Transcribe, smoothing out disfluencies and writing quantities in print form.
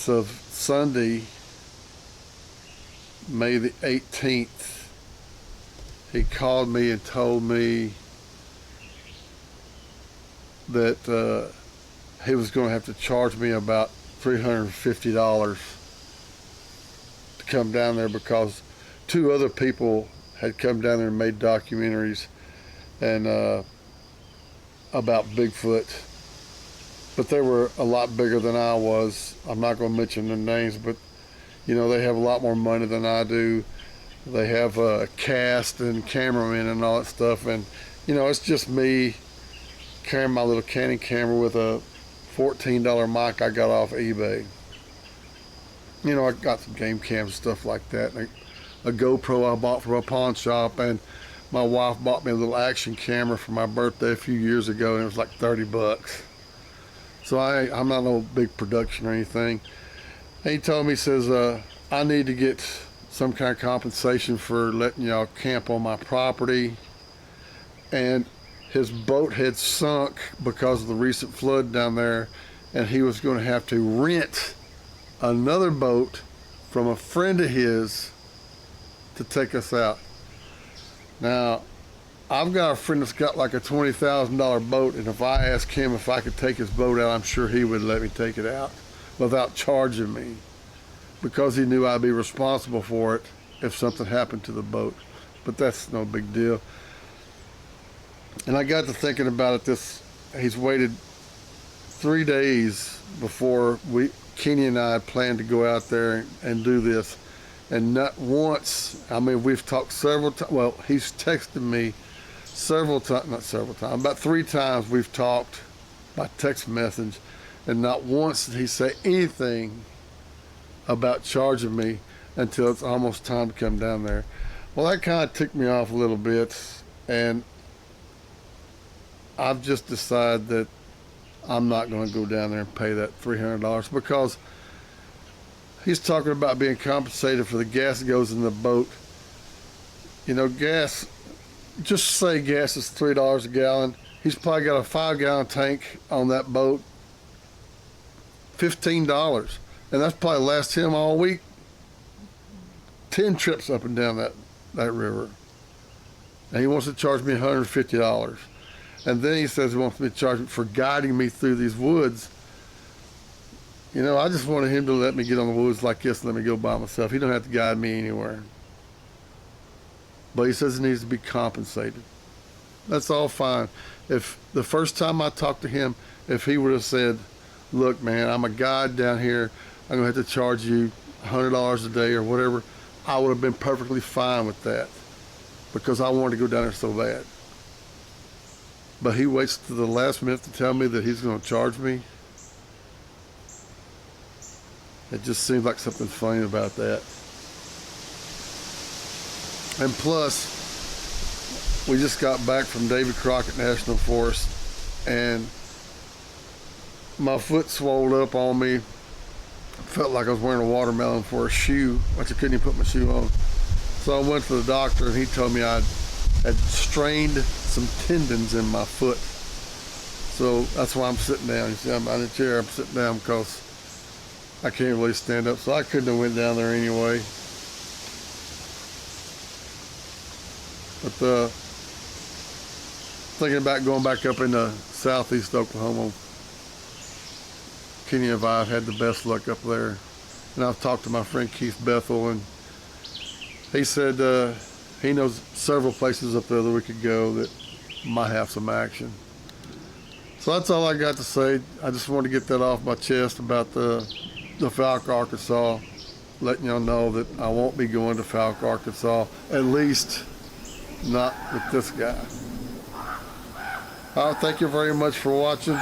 Of Sunday, May the 18th, he called me and told me that he was going to have to charge me about $350 to come down there because two other people had come down there and made documentaries and about Bigfoot. But they were a lot bigger than I was. I'm not going to mention their names, but you know, they have a lot more money than I do. They have a cast and cameramen and all that stuff, and you know, it's just me carrying my little Canon camera with a $14 mic I got off eBay. You know, I got some game cams and stuff like that, and a GoPro I bought from a pawn shop, and my wife bought me a little action camera for my birthday a few years ago, and it was like 30 bucks. So I'm not no big production or anything. And he told me, he says, I need to get some kind of compensation for letting y'all camp on my property. And his boat had sunk because of the recent flood down there, and he was going to have to rent another boat from a friend of his to take us out. Now, I've got a friend that's got like a $20,000 boat, and if I asked him if I could take his boat out, I'm sure he would let me take it out without charging me, because he knew I'd be responsible for it if something happened to the boat. But that's no big deal. And I got to thinking about it. He's waited 3 days before Kenny and I planned to go out there and do this. And not once, I mean, we've talked several times. Well, he's texted me about 3 times we've talked by text message, and not once did he say anything about charging me until it's almost time to come down there. Well, that kind of ticked me off a little bit, and I've just decided that I'm not going to go down there and pay that $300 because he's talking about being compensated for the gas that goes in the boat. You know, gas, just say gas is $3 a gallon. He's probably got a 5-gallon tank on that boat, $15. And that's probably last him all week 10 trips up and down that river. And he wants to charge me $150. And then he says he wants me to charge him for guiding me through these woods. You know, I just wanted him to let me get on the woods like this and let me go by myself. He don't have to guide me anywhere. But he says it needs to be compensated. That's all fine. If the first time I talked to him, if he would have said, look, man, I'm a guide down here, I'm going to have to charge you $100 a day or whatever, I would have been perfectly fine with that because I wanted to go down there so bad. But he waits to the last minute to tell me that he's going to charge me. It just seems like something funny about that. And plus, we just got back from David Crockett National Forest, and my foot swelled up on me. Felt like I was wearing a watermelon for a shoe, which I couldn't even put my shoe on. So I went to the doctor, and he told me I had strained some tendons in my foot. So that's why I'm sitting down. You see, I'm in a chair, I'm sitting down because I can't really stand up. So I couldn't have went down there anyway. But thinking about going back up into southeast Oklahoma, Kenny and I have had the best luck up there. And I've talked to my friend Keith Bethel, and he said he knows several places up there that we could go that might have some action. So that's all I got to say. I just wanted to get that off my chest about the Fouke, Arkansas, letting y'all know that I won't be going to Fouke, Arkansas, at least not with this guy. Thank you very much for watching.